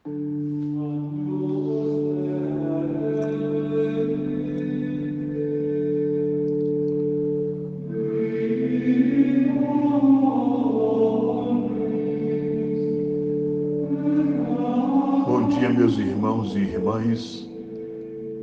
Bom dia, meus irmãos e irmãs.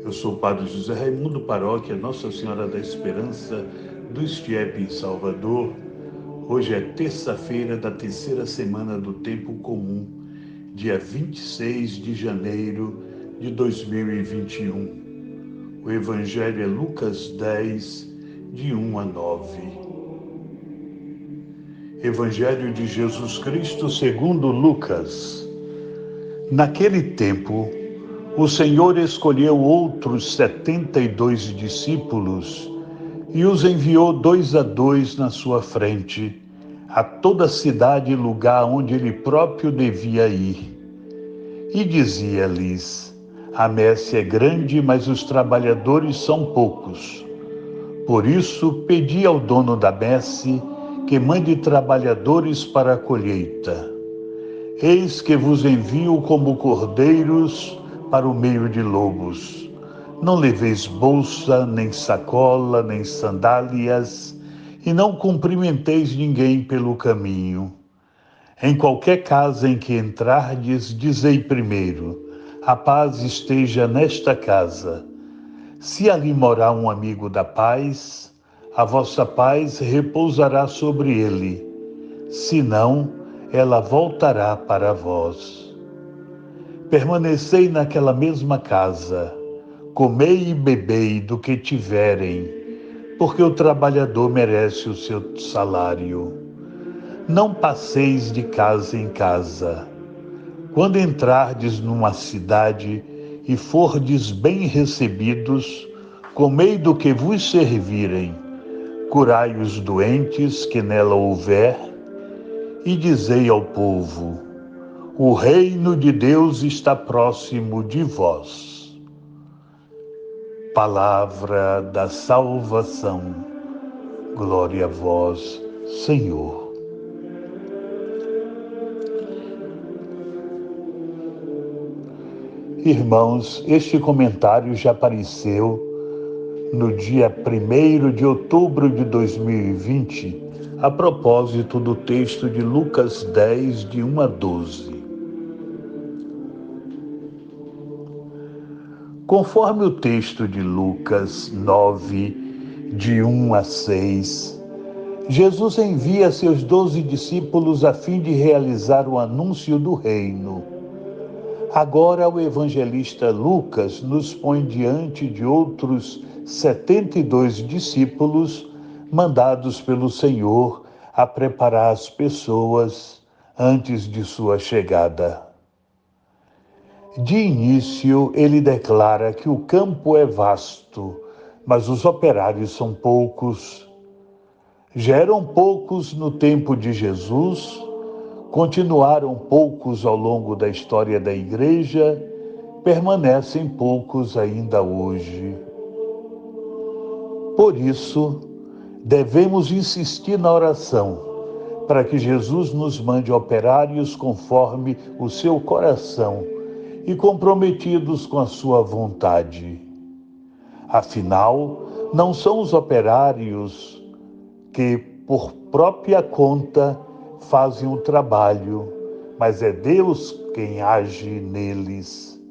Eu sou o Padre José Raimundo, paróquia Nossa Senhora da Esperança do Estiep, em Salvador. Hoje é terça-feira da terceira semana do Tempo Comum, dia 26 de janeiro de 2021. O Evangelho é Lucas 10, de 1 a 9. Evangelho de Jesus Cristo segundo Lucas. Naquele tempo, o Senhor escolheu outros 72 discípulos e os enviou 2 a 2 na sua frente, a toda cidade e lugar onde ele próprio devia ir. E dizia-lhes: a messe é grande, mas os trabalhadores são poucos. Por isso, pedi ao dono da messe que mande trabalhadores para a colheita. Eis que vos envio como cordeiros para o meio de lobos. Não leveis bolsa, nem sacola, nem sandálias, e não cumprimenteis ninguém pelo caminho. Em qualquer casa em que entrardes, dizei primeiro: a paz esteja nesta casa. Se ali morar um amigo da paz, a vossa paz repousará sobre ele. Se não, ela voltará para vós. Permanecei naquela mesma casa, comei e bebei do que tiverem, porque o trabalhador merece o seu salário. Não passeis de casa em casa. Quando entrardes numa cidade e fordes bem recebidos, comei do que vos servirem, curai os doentes que nela houver, e dizei ao povo: o reino de Deus está próximo de vós. Palavra da salvação. Glória a vós, Senhor. Irmãos, este comentário já apareceu no dia 1º de outubro de 2020, a propósito do texto de Lucas 10, de 1 a 12. Conforme o texto de Lucas 9, de 1 a 6, Jesus envia seus 12 discípulos a fim de realizar o anúncio do reino. Agora o evangelista Lucas nos põe diante de outros 72 discípulos mandados pelo Senhor a preparar as pessoas antes de sua chegada. De início, ele declara que o campo é vasto, mas os operários são poucos. Já eram poucos no tempo de Jesus, continuaram poucos ao longo da história da Igreja, permanecem poucos ainda hoje. Por isso, devemos insistir na oração, para que Jesus nos mande operários conforme o seu coração e comprometidos com a sua vontade. Afinal, não são os operários que, por própria conta, fazem o trabalho, mas é Deus quem age neles.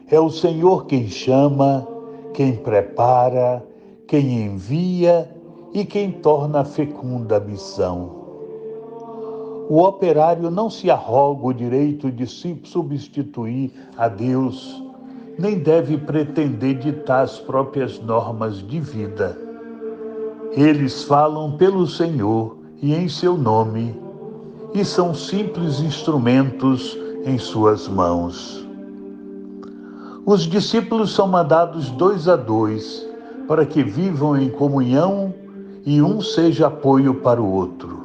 É o Senhor quem chama, quem prepara, quem envia e quem torna fecunda a missão. O operário não se arroga o direito de se substituir a Deus, nem deve pretender ditar as próprias normas de vida. Eles falam pelo Senhor e em seu nome, e são simples instrumentos em suas mãos. Os discípulos são mandados 2 a 2, para que vivam em comunhão e um seja apoio para o outro.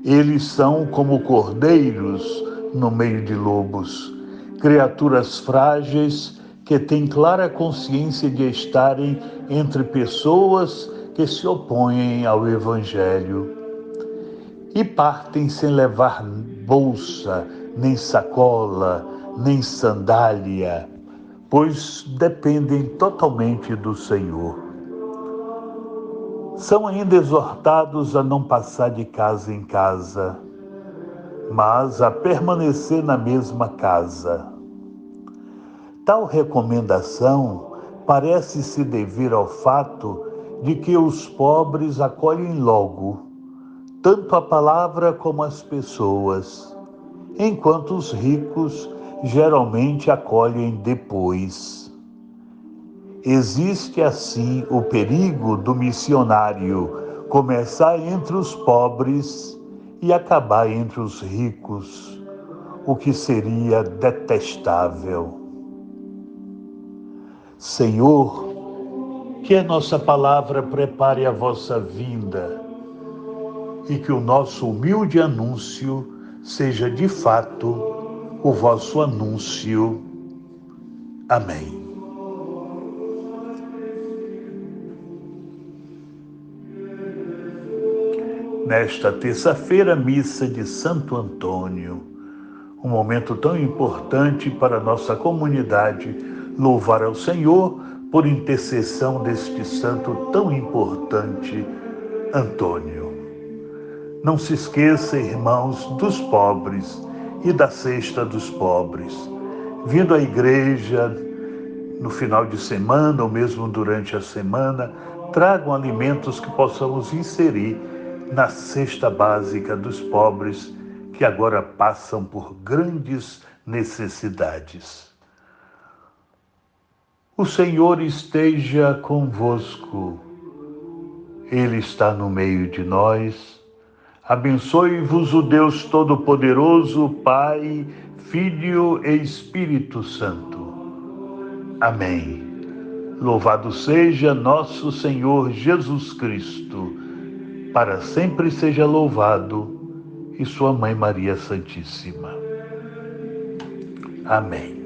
Eles são como cordeiros no meio de lobos, criaturas frágeis que têm clara consciência de estarem entre pessoas que se opõem ao Evangelho. E partem sem levar bolsa, nem sacola, nem sandália, pois dependem totalmente do Senhor. São ainda exortados a não passar de casa em casa, mas a permanecer na mesma casa. Tal recomendação parece se dever ao fato de que os pobres acolhem logo, tanto a palavra como as pessoas, enquanto os ricos geralmente acolhem depois. Existe assim o perigo do missionário começar entre os pobres e acabar entre os ricos, o que seria detestável. Senhor, que a nossa palavra prepare a vossa vinda e que o nosso humilde anúncio seja de fato o vosso anúncio. Amém. Nesta terça-feira, missa de Santo Antônio, um momento tão importante para a nossa comunidade, louvar ao Senhor por intercessão deste santo tão importante, Antônio. Não se esqueça, irmãos, dos pobres e da cesta dos pobres. Vindo à igreja no final de semana ou mesmo durante a semana, tragam alimentos que possamos inserir na cesta básica dos pobres que agora passam por grandes necessidades. O Senhor esteja convosco. Ele está no meio de nós. Abençoe-vos o Deus Todo-Poderoso, Pai, Filho e Espírito Santo. Amém. Louvado seja nosso Senhor Jesus Cristo. Para sempre seja louvado, e sua Mãe Maria Santíssima. Amém.